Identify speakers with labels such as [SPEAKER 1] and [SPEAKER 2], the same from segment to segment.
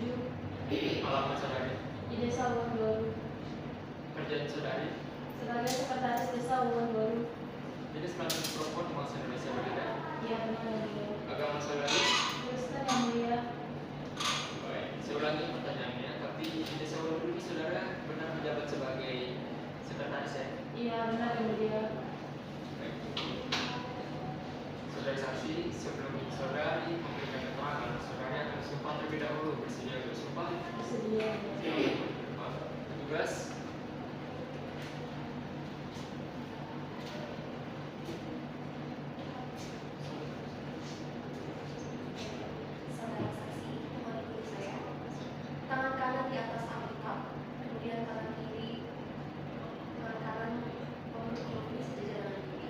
[SPEAKER 1] Alamat saudari?
[SPEAKER 2] Di Desa Uwon Baru.
[SPEAKER 1] Kerjaan saudari?
[SPEAKER 2] Sebagai sekretaris Desa Uwon Baru.
[SPEAKER 1] Jadi sekarang perempuan bangsa Indonesia berbeda?
[SPEAKER 2] Iya benar yang mulia.
[SPEAKER 1] Agama saudari?
[SPEAKER 2] Kristen yang mulia.
[SPEAKER 1] Baik, saya ulangi pertanyaannya. Tapi di Desa Uwon Baru ini saudara benar menjabat sebagai sekretaris ya?
[SPEAKER 2] Iya benar yang mulia.
[SPEAKER 1] Baik. Saudari saksi, sebelum saudari memberikan keterangan, saudari akan sumpah terlebih dahulu. Bersedia bersumpah?
[SPEAKER 2] Bersedia.
[SPEAKER 1] Petugas?
[SPEAKER 3] Saudara saksi, mohon ikuti saya. Tangan kanan di atas Alkitab, kemudian tangan kiri, tangan kanan menutupi sejajaran kiri.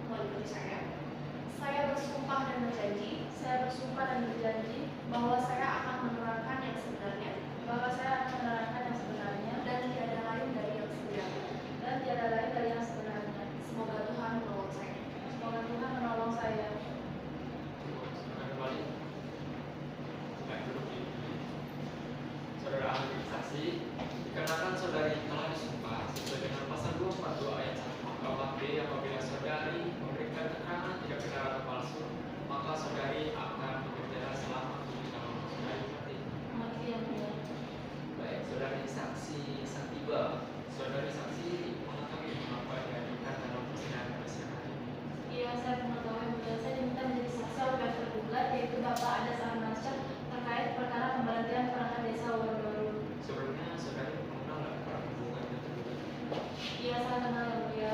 [SPEAKER 3] Mohon ikuti saya. Saya bersumpah dan berjanji.
[SPEAKER 2] Saya bersumpah dan berjanji
[SPEAKER 3] Bahwa saya akan menerangkan yang sebenarnya.
[SPEAKER 2] bahwa saya akan menerangkan yang sebenarnya
[SPEAKER 3] Dan tiada lain dari yang sebenarnya.
[SPEAKER 2] dan tiada lain dari yang sebenarnya.
[SPEAKER 3] Semoga Tuhan menolong saya.
[SPEAKER 2] Semoga Tuhan menolong saya.
[SPEAKER 1] Silakan kembali. Baik, duduk di saudara ahli saksi, dikarenakan saudari telah disumpah sesuai dengan pasal 242 ayat 1 KUHP, apabila saudari memberikan keterangan tidak benar atau palsu, maka saudari akan dipenjara selama 7 tahun. Saudari mengerti?
[SPEAKER 2] Mengerti yang mulia.
[SPEAKER 1] Baik, saudari saksi Santiba, saudari saksi mengetahui mengapa dihadirkan dalam persidangan pada siang hari ini.
[SPEAKER 2] Iya, saya mengetahui mulia. Saya diminta menjadi saksi oleh pihak tergugat, yaitu Bapak Adas Armansyah terkait perkara pemberhentian perangkat Desa Uwon Baru.
[SPEAKER 1] Sebelumnya saudari mengenal nggak para penggugat yang tergugat?
[SPEAKER 2] Iya, saya kenal yang mulia.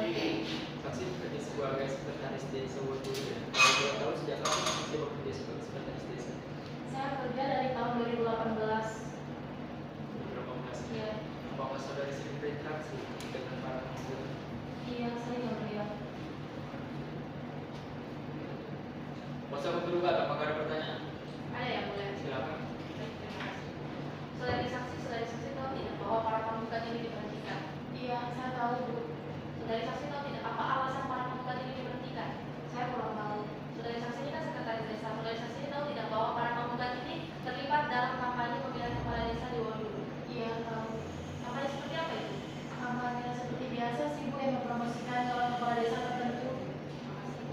[SPEAKER 1] Saksi bekerja sebagai sekretaris desa Uwon Baru ya. Kalau boleh tahu sejak kapan saksi bekerja sebagai sekretaris desa?
[SPEAKER 2] Saya kerja dari tahun 2018.
[SPEAKER 1] 2018.
[SPEAKER 2] Iya,
[SPEAKER 1] Apakah saudari sering berinteraksi dengan para penggugat?
[SPEAKER 2] iya, saya yang mulia.
[SPEAKER 1] Kuasa penggugat, apakah ada pertanyaan?
[SPEAKER 3] Ada yang mulia.
[SPEAKER 1] Silakan.
[SPEAKER 3] Baik, terima kasih. Saudari saksi tahu tidak bahwa para penggugat ini diberhentikan?
[SPEAKER 2] Iya, saya tahu Bu.
[SPEAKER 3] Saudari saksi tahu tidak apa alasan para penggugat ini diberhentikan?
[SPEAKER 2] Saya kurang tahu.
[SPEAKER 3] Saudari saksi ini kan sekretaris desa. Saudari saksi ini tahu tidak bahwa para penggugat ini terlibat dalam kampanye pemilihan kepala desa di Wonogiri?
[SPEAKER 2] Iya, tahu.
[SPEAKER 3] Kampanye seperti apa itu?
[SPEAKER 2] Kampanye seperti biasa sih Bu, yang mempromosikan calon kepala desa tertentu.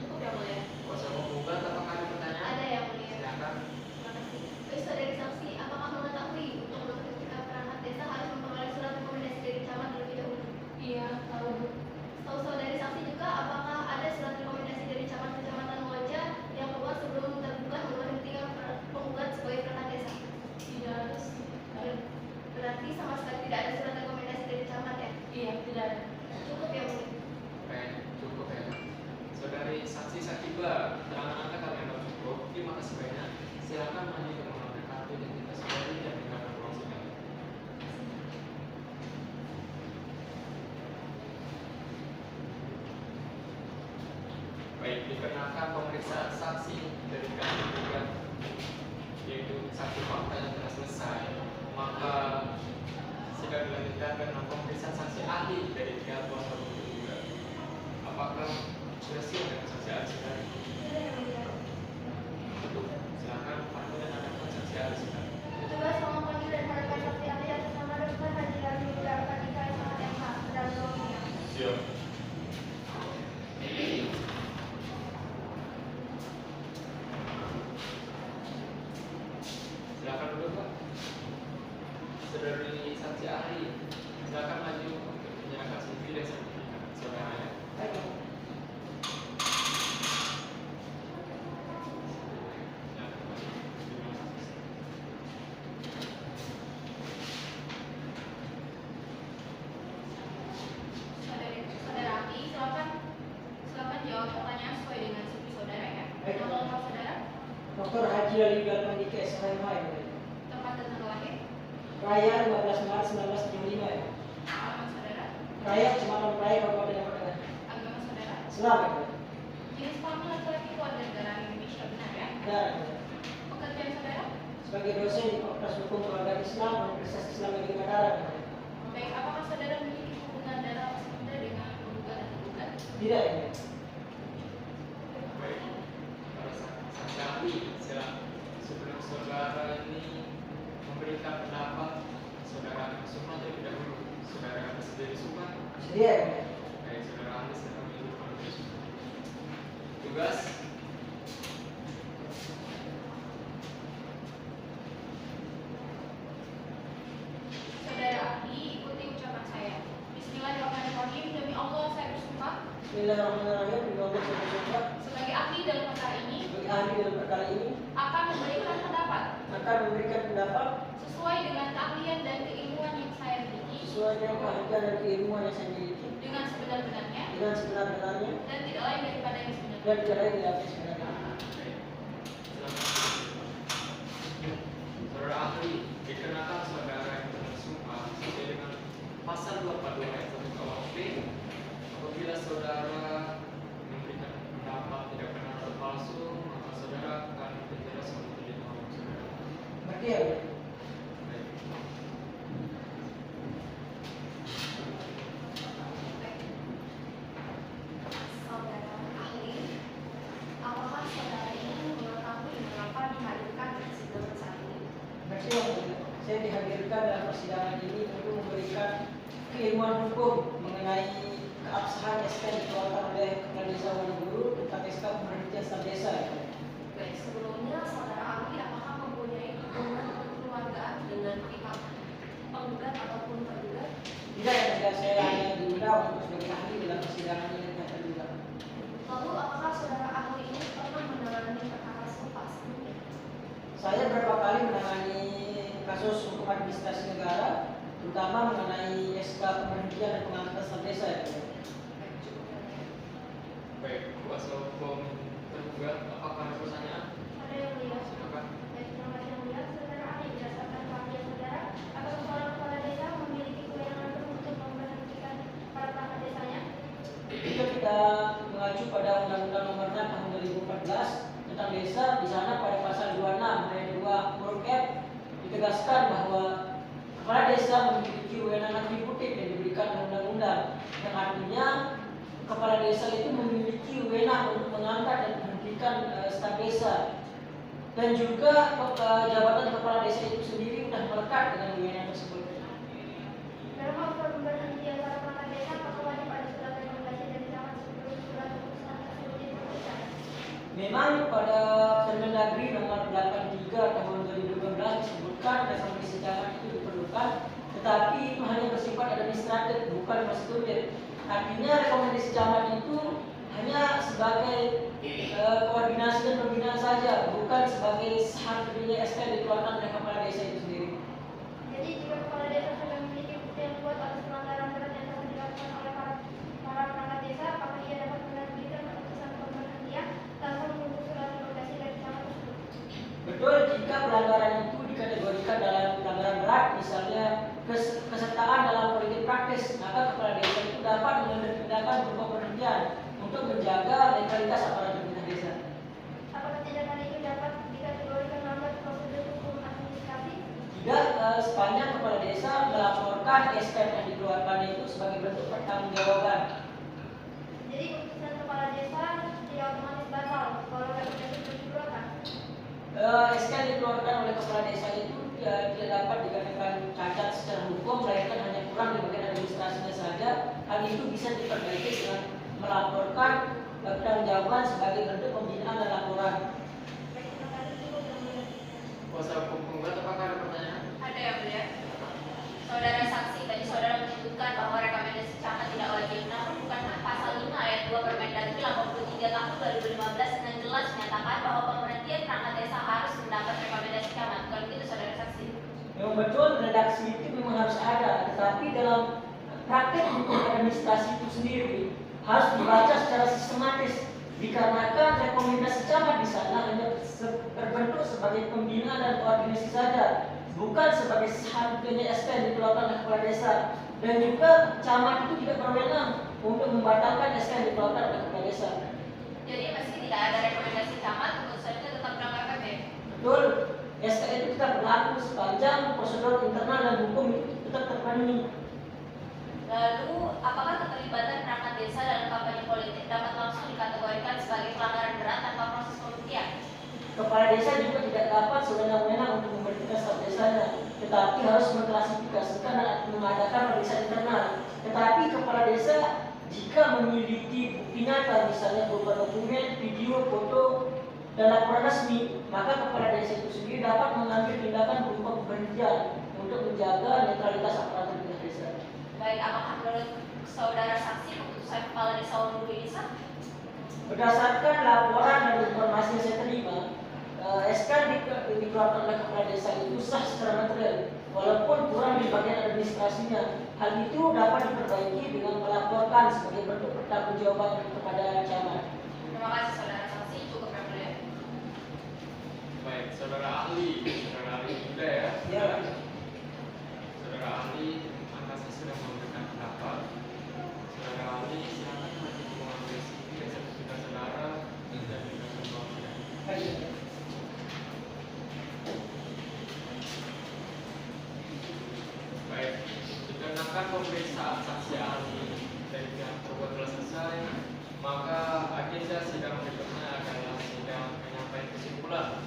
[SPEAKER 3] Cukup ya mulia.
[SPEAKER 1] Kuasa penggugat, apakah ada pertanyaan?
[SPEAKER 3] Ada yang mulia.
[SPEAKER 1] Silakan.
[SPEAKER 3] Terima kasih. Baik, saudari saksi, apakah mengetahui untuk menentukan perangkat desa harus memperoleh surat rekomendasi dari camat terlebih dahulu?
[SPEAKER 2] Iya, tahu Bu.
[SPEAKER 3] Tahu saudari saksi juga apakah ada surat rekomendasi dari camat kecamatan Moja yang keluar sebelum tergugat memberhentikan penggugat sebagai perangkat desa?
[SPEAKER 2] Tidak ada sih.
[SPEAKER 3] Berarti sama sekali tidak ada surat rekomendasi dari camat ya?
[SPEAKER 2] Iya, tidak ada.
[SPEAKER 3] Cukup ya mulia.
[SPEAKER 1] Baik, cukup ya. Saudari saksi Sakiba, keterangan Anda kami anggap cukup. Terima kasih banyak. Silakan maju ke mengambil kartu identitas saudari dan tinggalkan ruang sidang. Baik, dikarenakan pemeriksaan saksi dari pihak tergugat, yaitu saksi fakta yang telah selesai, maka sidang dilanjutkan dengan pemeriksaan saksi ahli dari pihak kuasa hukum tergugat. Apakah sudah siap dengan saksi ahli saudari?
[SPEAKER 3] Sudah ya mulia.
[SPEAKER 1] Silakan panggil dan hadapan saksi ahli saudari.
[SPEAKER 3] Petugas mohon panggil dan hadapan saksi ahli atas nama Dr. Haji Rami Muda Akadika SMH dalam ruangnya.
[SPEAKER 1] Siap. Silakan duduk Pak. Saudari saksi ahli, silakan maju untuk menyerahkan CV dan sertifikat saudara ya.
[SPEAKER 2] Baik.
[SPEAKER 4] SMA ya.
[SPEAKER 3] Tempat dan tanggal lahir.
[SPEAKER 4] Raya 15 Maret 1975 ya.
[SPEAKER 3] Alamat saudara.
[SPEAKER 4] Raya Kecamatan Raya Kabupaten Depok Tengah.
[SPEAKER 3] Agama saudara.
[SPEAKER 4] Islam ya.
[SPEAKER 3] Jenis kelamin laki-laki warga negara Indonesia, benar ya?
[SPEAKER 4] Dan
[SPEAKER 3] Pekerjaan saudara.
[SPEAKER 4] sebagai dosen di Fakultas Hukum Keluarga Islam Universitas Islam Negeri Mataram.
[SPEAKER 3] Baik, apakah saudara memiliki hubungan darah saudara dengan penggugat dan tergugat?
[SPEAKER 4] Tidak ya.
[SPEAKER 1] Baik, para saksi ahli, sebelum saudara ini memberikan pendapat, saudara Sukma terlebih dahulu. Saudara bersedia Sukma?
[SPEAKER 4] Sedia ya.
[SPEAKER 1] Baik, saudara ahli sedang menunjukkan tugas.
[SPEAKER 3] Saudara ahli, ikuti ucapan saya. Bismillahirrahmanirrahim. Demi Allah saya bersumpah
[SPEAKER 4] Bismillahirrahmanirrahim. Demi Allah saya bersumpah
[SPEAKER 3] sebagai ahli dalam perkara ini
[SPEAKER 4] sebagai ahli dalam perkara ini
[SPEAKER 3] akan memberikan pendapat
[SPEAKER 4] akan memberikan pendapat
[SPEAKER 3] sesuai dengan keahlian dan keilmuan yang saya miliki
[SPEAKER 4] sesuai dengan keahlian dan keilmuan yang saya miliki
[SPEAKER 3] dengan sebenar-benarnya
[SPEAKER 4] dengan sebenar-benarnya
[SPEAKER 3] dan tidak lain daripada yang sebenarnya.
[SPEAKER 4] dan tidak lain dari sebenarnya.
[SPEAKER 1] Saudara ahli, dikenakan saudara yang bersumpah sesuai dengan pasal 242 ayat 1 KUHP, apabila saudara memberikan pendapat tidak benar atau palsu, maka saudara akan dipenjara selama 7 tahun. Saudara.
[SPEAKER 4] Berarti ya.
[SPEAKER 1] Baik.
[SPEAKER 3] Saudara ahli, apakah saudara ini mengetahui mengapa dihadirkan di persidangan saat ini?
[SPEAKER 4] Berarti ya, saya dihadirkan dalam persidangan ini untuk memberikan keilmuan hukum mengenai keabsahan SK yang dikeluarkan oleh Kepala Desa Waniguru tentang SK pemberhentian staf desa. Ya.
[SPEAKER 3] Baik, sebelumnya saudara ahli apakah mempunyai hubungan kekeluargaan dengan pihak penggugat ataupun tergugat?
[SPEAKER 4] Tidak ya, tidak, saya hanya diundang untuk sebagai ahli dalam persidangan ini dan terlibat.
[SPEAKER 3] Lalu apakah saudara ahli ini pernah menangani perkara serupa sebelumnya?
[SPEAKER 4] Saya beberapa kali menangani kasus hukum administrasi negara, terutama mengenai SK pemberhentian dan pengangkatan staf desa. Ya.
[SPEAKER 3] Baik, cukup ya.
[SPEAKER 1] Baik, kuasa hukum tergugat, apakah ada pertanyaan?
[SPEAKER 2] Ada yang mulia.
[SPEAKER 1] Silakan.
[SPEAKER 2] Baik, terima kasih yang mulia. Saudara ahli, berdasarkan keahlian saudara, apakah seorang kepala desa memiliki kewenangan penuh untuk memberhentikan para perangkat desanya?
[SPEAKER 4] Jika kita mengacu pada Undang-Undang Nomor 6 Tahun 2014 tentang desa, di sana pada pasal 26 ayat 2 huruf F ditegaskan bahwa kepala desa memiliki wewenang atributif yang diberikan oleh undang-undang, yang artinya kepala desa itu memiliki wewenang untuk mengangkat dan menghentikan staf desa, dan juga jabatan kepala desa itu sendiri sudah melekat dengan wewenang tersebut.
[SPEAKER 2] Dalam hal pemberhentian para perangkat desa, apakah wajib ada surat rekomendasi dari camat sebelum surat keputusan tersebut diterbitkan?
[SPEAKER 4] Memang pada Permendagri nomor 83 tahun 2012 disebutkan rekomendasi camat itu diperlukan, tetapi itu hanya bersifat administratif, bukan konstitutif. Artinya rekomendasi camat itu hanya sebagai koordinasi dan pembinaan saja, bukan sebagai sah berdirinya SK yang dikeluarkan oleh kepala desa itu sendiri.
[SPEAKER 2] Jadi jika kepala desa sudah memiliki bukti yang kuat atas pelanggaran berat yang telah dilakukan oleh para perangkat desa, apakah ia dapat menerbitkan keputusan pemberhentian tanpa menunggu surat rekomendasi dari camat tersebut?
[SPEAKER 4] Betul, jika pelanggaran itu dikategorikan dalam pelanggaran berat, misalnya kesertaan dalam politik praktis, maka kepala desa itu dapat mengambil tindakan berupa pemberhentian untuk menjaga legalitas aparatur pemerintah desa.
[SPEAKER 2] Apakah tindakan itu dapat dikategorikan melanggar prosedur hukum administrasi?
[SPEAKER 4] Tidak, sepanjang kepala desa melaporkan SK yang dikeluarkan itu sebagai bentuk pertanggungjawaban.
[SPEAKER 2] Jadi keputusan kepala desa tidak otomatis batal kalau rekomendasi itu dikeluarkan.
[SPEAKER 4] SK yang dikeluarkan oleh kepala desa itu tidak dapat dikatakan cacat secara hukum, melainkan hanya kurang di bagian administrasinya saja. Hal itu bisa diperbaiki dengan melaporkan pertanggungjawaban sebagai bentuk pembinaan dan laporan.
[SPEAKER 2] Baik, terima kasih, cukup yang mulia.
[SPEAKER 1] Kuasa hukum penggugat, apakah ada pertanyaan?
[SPEAKER 3] Ada yang mulia. Saudara saksi, tadi saudara menyebutkan bahwa rekomendasi camat tidak wajib. Namun bukankah pasal 5 ayat 2 Permendagri 83 tahun 2015 dengan jelas menyatakan bahwa pemberhentian perangkat desa harus mendapat rekomendasi camat? Kalau begitu saudara saksi.
[SPEAKER 4] Memang betul redaksi itu memang harus ada, tetapi dalam praktek hukum administrasi itu sendiri harus dibaca secara sistematis. dikarenakan rekomendasi camat di sana hanya berbentuk sebagai pembina dan koordinasi saja, bukan sebagai satu-satunya SK yang dikeluarkan oleh kepala desa. Dan juga camat itu tidak berwenang untuk membatalkan SK yang dikeluarkan oleh kepala desa.
[SPEAKER 3] Jadi meski tidak ada rekomendasi camat, keputusan itu tetap berlaku ya?
[SPEAKER 4] Betul, SK itu tetap berlaku sepanjang prosedur internal dan hukum itu tetap terpenuhi.
[SPEAKER 3] Lalu, apakah keterlibatan perangkat desa dalam kampanye politik dapat langsung dikategorikan sebagai pelanggaran berat tanpa proses pembuktian?
[SPEAKER 4] Kepala desa juga tidak dapat sewenang-wenang untuk memberhentikan staf desanya, tetapi harus mengklasifikasikan dan mengadakan pemeriksaan internal. Tetapi kepala desa jika memiliki bukti nyata, misalnya berupa dokumen, video, foto, dan laporan resmi, maka kepala desa itu sendiri dapat mengambil tindakan berupa pemberhentian untuk menjaga netralitas aparatur desa.
[SPEAKER 3] Baik, apakah menurut saudara saksi keputusan kepala desa Wonogiri ini sah?
[SPEAKER 4] Berdasarkan laporan dan informasi yang saya terima, SK dikeluarkan oleh kepala desa itu sah secara material, walaupun kurang di bagian administrasinya. Hal itu dapat diperbaiki dengan melaporkan sebagai bentuk pertanggungjawaban kepada camat.
[SPEAKER 3] Terima kasih saudara saksi, cukup yang mulia.
[SPEAKER 1] Baik, saudara ahli juga ya.
[SPEAKER 4] Ya.
[SPEAKER 1] Saudara ahli, maka saya sudah memberikan pendapat. Saudara ahli, silakan nanti mengambil CV sertifikat saudara dan juga kemudian. Baik, dikarenakan pemeriksaan saksi ahli dari pihak tergugat telah selesai, maka agenda sidang berikutnya adalah sidang penyampaian kesimpulan.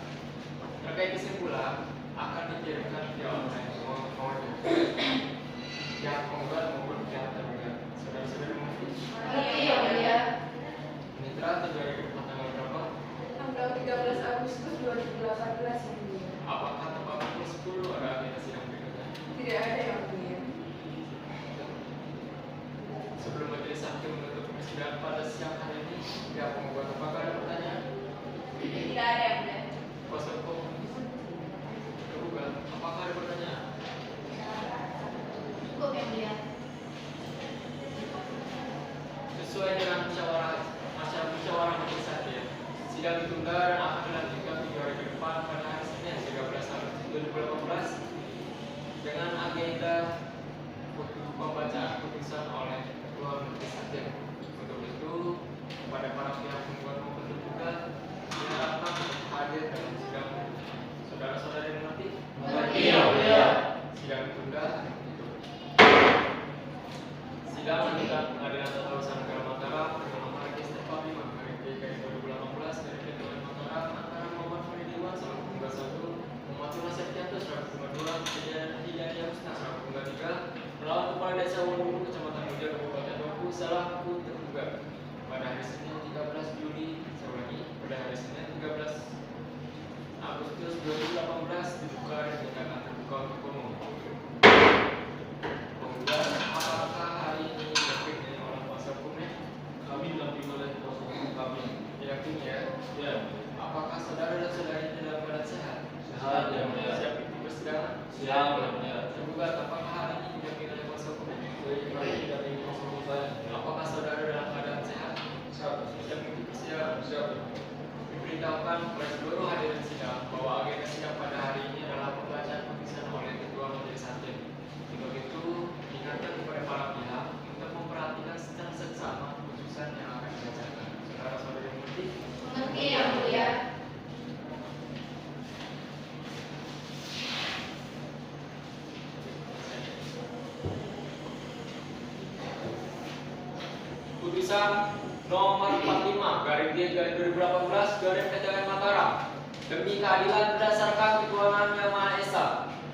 [SPEAKER 1] Terkait kesimpulan akan dikirimkan via online maupun pihak penggugat maupun pihak tergugat. Saudara-saudara mengerti?
[SPEAKER 3] Iya, mulia.
[SPEAKER 1] Mitra 2004 tanggal berapa?
[SPEAKER 5] Tanggal 13 Agustus 2018 yang mulia.
[SPEAKER 1] Apakah tepat pukul 10 ada agenda sidang berikutnya?
[SPEAKER 5] Tidak ada yang mulia.
[SPEAKER 1] Sebelum majelis hakim menutup persidangan pada siang hari ini, pihak penggugat apakah ada pertanyaan?
[SPEAKER 3] Tidak ada yang mulia.
[SPEAKER 1] Kuasa hukum tergugat, apakah ada pertanyaan?
[SPEAKER 3] Cukup yang mulia.
[SPEAKER 1] Sesuai dengan musyawarah majelis hakim, sidang ditunda dan akan dilanjutkan 3 hari ke depan pada hari Senin 13 Agustus 2018 dengan agenda pembacaan putusan oleh Ketua Majelis Hakim. Untuk itu, kepada para pihak penggugat maupun tergugat diharapkan untuk hadir dalam sidang. Saudara-saudara yang mengerti?
[SPEAKER 3] Mengerti, ya mulia.
[SPEAKER 1] Sidang ditunda. Sidang lanjutan Pengadilan Tata Usaha Negara Mataram dengan nomor register 45 garing DKI 2018 dari Ketua Mataram antara Muhammad Farid Iwan selaku penggugat 1, Muhammad Yunus Septianto selaku penggugat 2, dan Hidayah Husna selaku penggugat 3 melawan Kepala Desa Wonogiri Kecamatan Muja Kabupaten Bengkulu selaku tergugat pada hari Senin 13 Juli pada hari Senin 13 Agustus 2018 dibuka dan dinyatakan terbuka untuk umum. Penggugat, apakah hari ini diyakini oleh kuasa hukumnya?
[SPEAKER 6] Kami didampingi oleh kuasa hukum kami.
[SPEAKER 1] Diyakini ya?
[SPEAKER 6] Ya,
[SPEAKER 1] Apakah saudara dan saudari dalam keadaan sehat?
[SPEAKER 6] sehat yang mulia.
[SPEAKER 1] Siap ikut persidangan?
[SPEAKER 6] Siap yang mulia.
[SPEAKER 1] Tergugat, apakah hari ini diyakini oleh kuasa hukumnya?
[SPEAKER 6] Kami didampingi kuasa hukum saya.
[SPEAKER 1] Apakah saudara dalam keadaan sehat?
[SPEAKER 6] Siap.
[SPEAKER 1] Siap ikut persidangan?
[SPEAKER 6] Siap.
[SPEAKER 1] Diberitahukan oleh seluruh hadirin sidang bahwa agenda sidang pada hari ini adalah pembacaan putusan oleh Ketua Majelis Hakim. Untuk itu, diingatkan kepada para pihak untuk memperhatikan secara seksama putusan yang akan dibacakan. Saudara-saudari mengerti?
[SPEAKER 3] Mengerti, yang mulia.
[SPEAKER 1] Putusan nomor 45 garing 3 2018 garing PTN Mataram demi keadilan berdasarkan ketuhanan yang Maha Esa.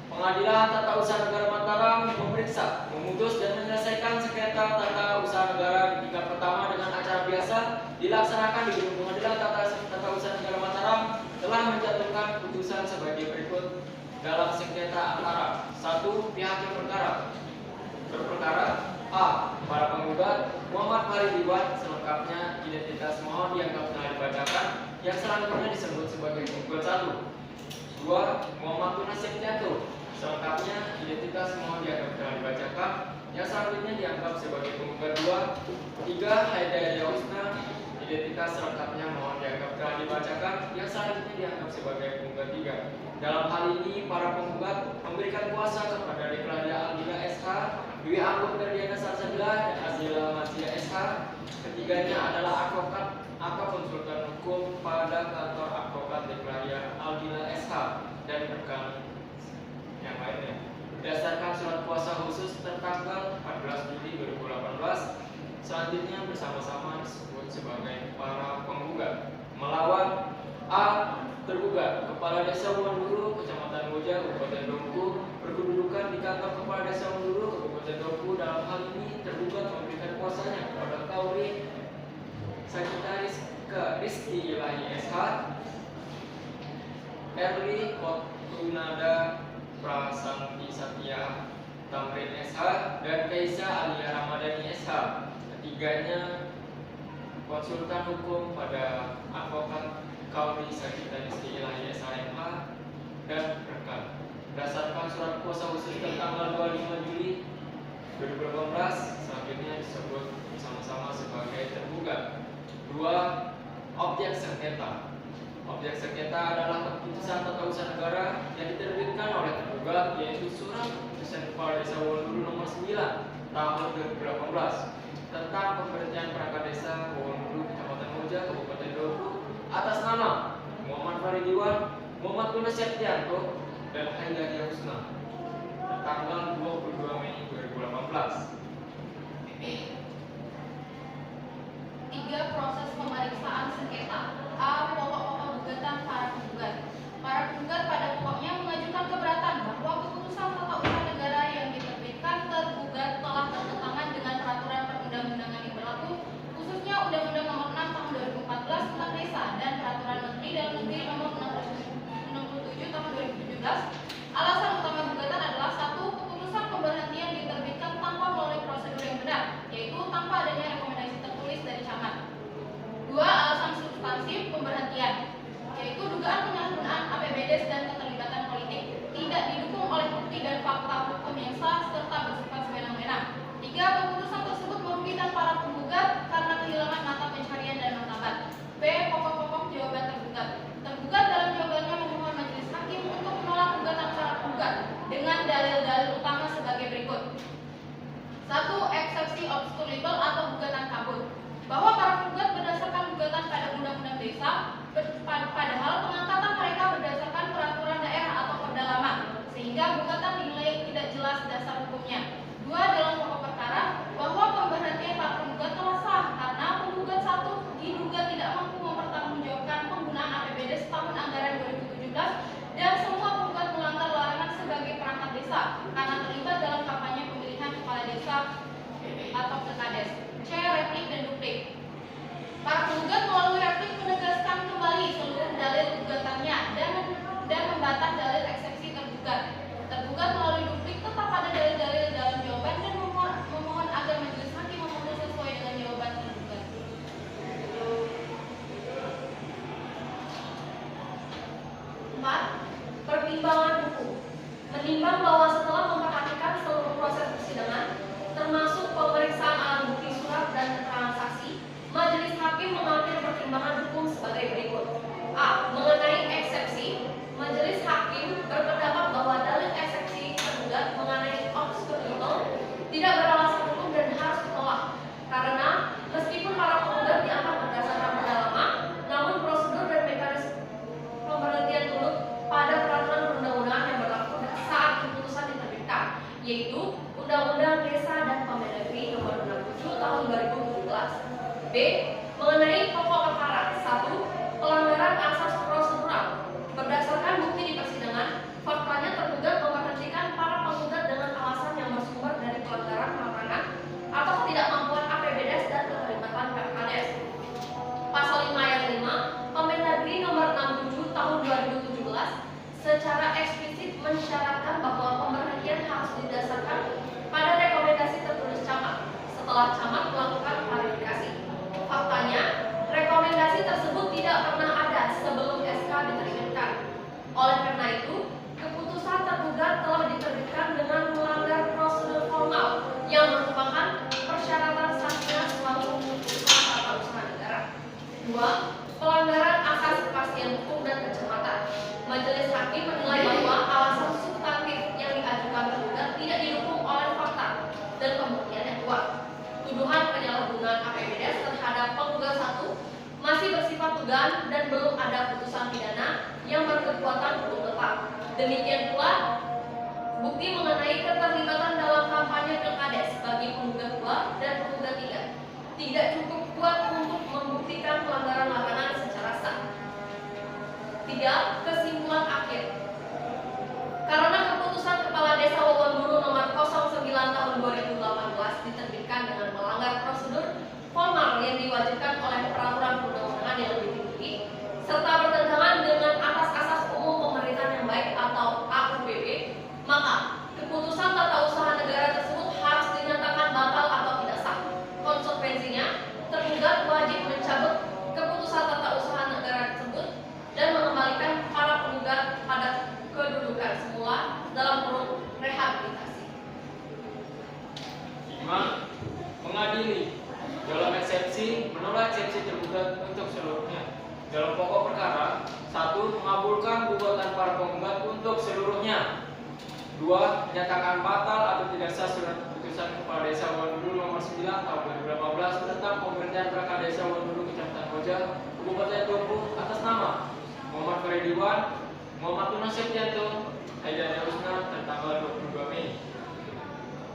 [SPEAKER 1] Pengadilan Tata Usaha Negara Mataram memeriksa, memutus dan menyelesaikan sengketa tata usaha negara di tingkat pertama dengan acara biasa dilaksanakan di Gedung Pengadilan Tata Usaha Negara Mataram telah menjatuhkan putusan sebagai berikut dalam sengketa antara 1. Pihak yang berperkara A. Para penggugat Muhammad Farid Iwan selengkapnya identitas mohon dianggap telah dibacakan yang selanjutnya disebut sebagai penggugat 1. 2. Muhammad Yunus Septianto selengkapnya identitas mohon dianggap telah dibacakan yang selanjutnya dianggap sebagai penggugat 2. 3. Hidayah Husna Identitas selengkapnya mohon dianggap telah dibacakan. Yang selanjutnya dianggap sebagai penggugat 3. Dalam hal ini, para penggugat memberikan kuasa kepada Deklaria Aldila SH, Dwi Anggun Ferdiana Salsabila, dan Azila Mazia SH. Ketiganya adalah advokat konsultan hukum pada kantor advokat Deklaria Aldila SH dan rekan yang lainnya. Berdasarkan surat kuasa khusus tertanggal 14 Juli 2018, selanjutnya bersama-sama disebut sebagai para penggugat. Melawan A. Tergugat Kepala Desa Wonduru, Kecamatan Moja, Kabupaten Dompu, berkedudukan di kantor Kepala Desa Wonduru, Kabupaten Dompu. Dalam hal ini tergugat memberikan kuasanya kepada Kauri Sagittaris ke Rizky Ilahi SH, Erli Kotunada Prasanti Satya Tamrin SH, dan Kaisa Alia Ramadhani SH. Ketiganya konsultan hukum pada advokat Kauri Sagittaris Ilahi SHMH dan rekan. Berdasarkan surat kuasa khusus tanggal 25 Juli 2018, selanjutnya disebut sama-sama sebagai tergugat. 2. Objek sengketa. Objek sengketa adalah keputusan tata usaha negara yang diterbitkan oleh tergugat, yaitu Surat Keputusan Kepala Desa Wonduru Nomor 9 Tahun 2018 tentang pemberhentian perangkat desa Wonduru, Kecamatan Moja, Kabupaten Dompu atas nama Muhammad Faridiwan, Muhammad Tuna Septianto, dan Haidar Husna tanggal 22 Mei 2018.
[SPEAKER 3] 3. Proses pemeriksaan sengketa. A. Pokok-pokok gugatan para penggugat. Para penggugat pada pokoknya mengajukan keberatan bahwa keputusan tata usaha negara yang diterbitkan tergugat telah bertentangan dengan peraturan perundang-undangan yang berlaku, khususnya Undang-Undang Nomor 6 Tahun 2014 tentang Desa dan Peraturan Menteri Dalam Negeri Nomor 67 Tahun 2017. Alasan utama gugatan adalah 1. Keputusan pemberhentian diterbitkan tanpa melalui prosedur yang benar, yaitu tanpa adanya rekomendasi tertulis dari camat. 2. Alasan substansif pemberhentian, yaitu dugaan penyalahgunaan APBDes dan keterlibatan politik, tidak didukung oleh bukti dan fakta hukum yang sah serta bersifat sewenang-wenang. 3. Keputusan tersebut merugikan para penggugat karena kehilangan mata pencarian dan martabat. B. Pokok-pokok jawaban tergugat. Tergugat dalam jawabannya memohon majelis hakim untuk menolak gugatan para penggugat dengan dalil-dalil utama sebagai berikut. 1. Eksepsi obskur legal atau gugatan kabur, bahwa para penggugat berdasarkan gugatan pada Undang-Undang Desa, padahal pengangkatan mereka berdasarkan peraturan daerah atau perda lama, sehingga gugatan dinilai tidak jelas dasar hukumnya. 2. Dalam pokok perkara, bahwa pemberhentian para penggugat telah sah karena penggugat 1 diduga tidak mampu mempertanggungjawabkan penggunaan APBD tahun anggaran 2017 dan semua penggugat melanggar larangan sebagai perangkat desa karena terlibat dalam kampanye pemilihan kepala desa atau pilkades. C. Replik dan duplik. Para penggugat melalui replik menegaskan kembali seluruh dalil gugatannya dan membantah dalil eksepsi tergugat. Tergugat melalui duplik tetap pada dalil-dalil dalam jawaban dan memohon agar majelis hakim memutus sesuai dengan jawaban tergugat. 4. Pertimbangan hukum. Menimbang bahwa setelah memperhatikan seluruh proses persidangan, termasuk pemeriksaan alat bukti surat dan keterangan saksi, majelis hakim mengambil pertimbangan hukum sebagai berikut. A. Mengenai eksepsi, majelis hakim berpendapat bahwa dalil eksepsi tergugat mengenai obskur legal tidak beralasan hukum dan harus ditolak, karena meskipun para penggugat dianggap berdasarkan perda lama, namun prosedur dan mekanisme pemberhentian turut pada peraturan perundang-undangan yang berlaku saat keputusan diterbitkan, yaitu Undang-Undang Desa dan Pemda Negeri Nomor 67 Tahun 2017. B. Mengenai pokok perkara. 1. Pelanggaran asas prosedural. Berdasarkan bukti di persidangan, faktanya tergugat memberhentikan para penggugat dengan alasan yang bersumber dari pelanggaran larangan atau ketidakmampuan APBDes dan keterlibatan PKDes. Pasal 5 ayat 5 Permendagri Nomor 67 Tahun 2017 secara eksplisit mensyaratkan bahwa pemberhentian harus didasarkan pada rekomendasi tertulis camat setelah camat melakukan klarifikasi. Faktanya, rekomendasi tersebut tidak pernah ada sebelum bukti mengenai keterlibatan dalam kampanye pilkades bagi penggugat 2 dan penggugat 3 tidak cukup kuat untuk membuktikan pelanggaran larangan secara sah. 3. Kesimpulan akhir. Karena keputusan Kepala Desa Wowondoru nomor 09 tahun 2018 diterbitkan dengan melanggar prosedur formal yang diwajibkan oleh peraturan perundang-undangan yang lebih tinggi serta bertentangan dengan asas-asas umum pemerintahan yang baik atau AUPB, maka keputusan tata usaha negara tersebut harus dinyatakan batal atau tidak sah. Konsekuensinya, tergugat wajib mencabut keputusan tata usaha negara tersebut dan mengembalikan para penggugat pada kedudukan semula dalam kurung rehabilitasi.
[SPEAKER 1] 5. Mengadili dalam eksepsi menolak eksepsi tergugat untuk seluruhnya. Dalam pokok perkara, 1. Mengabulkan gugatan para penggugat untuk seluruhnya. 2. Menyatakan batal atau tidak sah surat keputusan Kepala Desa Wowondoru nomor 9 tahun 2018 tentang pemerintahan Perangkat Desa Wowondoru Kecamatan Koja, Kabupaten Tumpuk atas nama Muhammad Faridiwan, Muhammad Tuna Septianto, Haidar Husna tanggal 22 Mei.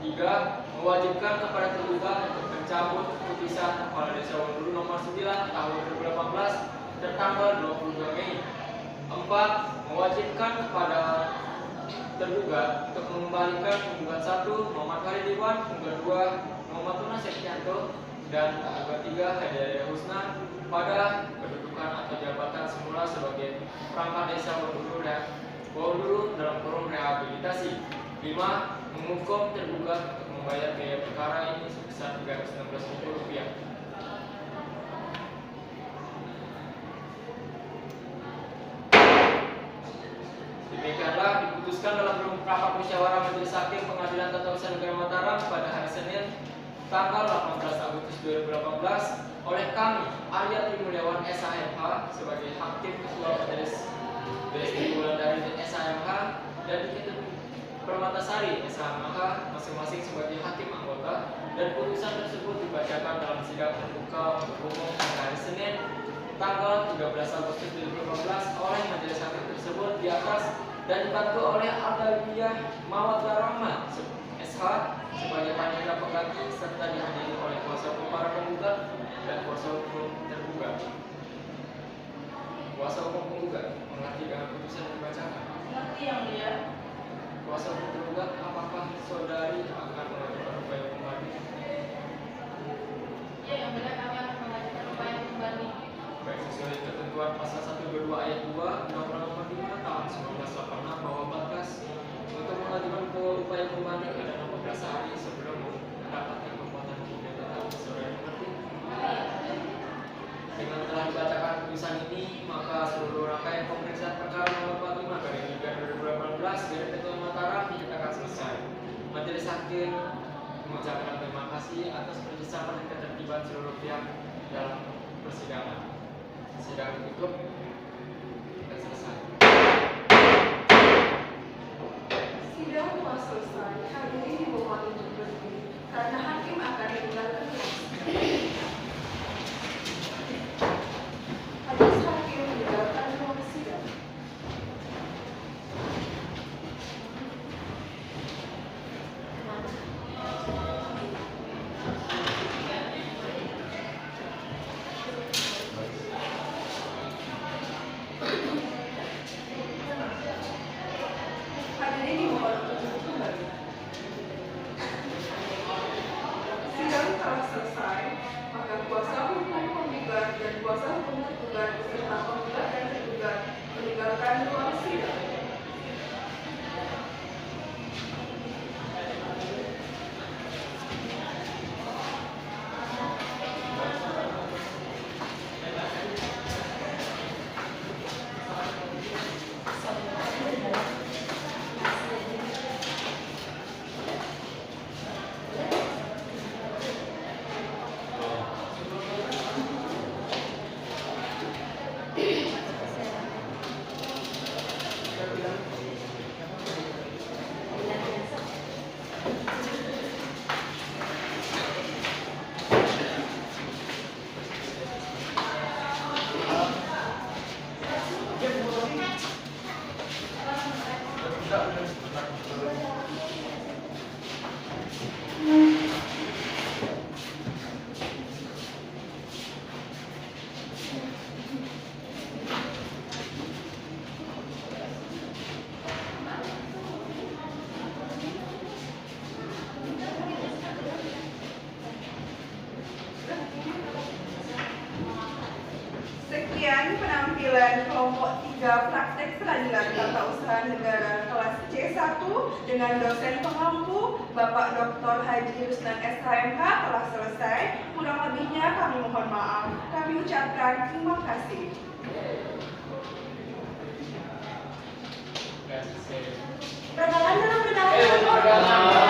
[SPEAKER 1] 3. Mewajibkan kepada tergugat untuk mencabut keputusan Kepala Desa Wowondoru nomor 9 tahun 2018 tanggal 22 Mei. 4. Mewajibkan kepada tergugat untuk mengembalikan penggugat 1 Muhammad Faridiwan, penggugat 2 Muhammad Tuna Septianto dan penggugat 3 Haidar Husna pada kedudukan atau jabatan semula sebagai perangkat desa Wowondoru dalam kurung rehabilitasi. 5. Menghukum tergugat untuk membayar biaya perkara ini sebesar Rp316.000. Demikianlah diputuskan dalam rapat musyawarah Majelis Hakim Pengadilan Tata Usaha Negara Mataram pada hari Senin tanggal 18 Agustus 2018 oleh kami Arya Trimulyawan SHMH sebagai Hakim Ketua Majelis BSD Wulandari dan SHMH dan Dikit Permatasari SHMH masing-masing sebagai hakim anggota, dan putusan tersebut dibacakan dalam sidang terbuka untuk umum pada hari Senin tanggal 13 Agustus 2015 oleh majelis hakim tersebut di atas dan dibantu oleh Adaliyah Mawaddah Rahmat SH sebagai panitia pengganti serta dihadiri oleh kuasa hukum para penggugat dan kuasa hukum tergugat. Kuasa hukum penggugat mengerti dengan putusan yang dibacakan?
[SPEAKER 5] Mengerti yang mulia.
[SPEAKER 1] Kuasa hukum tergugat, apakah saudari akan mengajukan upaya hukum banding?
[SPEAKER 5] Ya, yang mulia, kami akan mengajukan upaya hukum banding.
[SPEAKER 1] Baik, sesuai ketentuan pasal 122 ayat 2 Undang-Undang Nomor 5 tahun 1986 bahwa batas untuk mengajukan upaya hukum banding ada 15 hari sebelum mendapatkan kekuatan hukum yang tetap. Saudari mengerti? Dengan telah dibacakan putusan ini, maka seluruh rangkaian pemeriksaan perkara nomor 45 garing 3 2018 dari Ketua Mataram dinyatakan selesai. Majelis Hakim mengucapkan terima kasih atas kerjasama dan ketertiban seluruh pihak dalam persidangan. Sidang ditutup dan selesai.
[SPEAKER 5] Sidang telah selesai. Hadirin dimohon untuk berdiri karena hakim akan mendengarkan kesaksian. Majelis hakim mendengarkan ruang sidang. Hadirin dimohon untuk duduk kembali. Sidang telah selesai, maka kuasa hukum penggugat dan kuasa hukum tergugat beserta penggugat dan tergugat meninggalkan ruang sidang. keterampilan kelompok 3 praktek peradilan tata usaha negara kelas C1 dengan dosen pengampu Bapak Dr. Haji Ruslan SHMH telah selesai. Kurang lebihnya kami mohon maaf. Kami ucapkan terima kasih.
[SPEAKER 2] Perkataan dalam perkataan.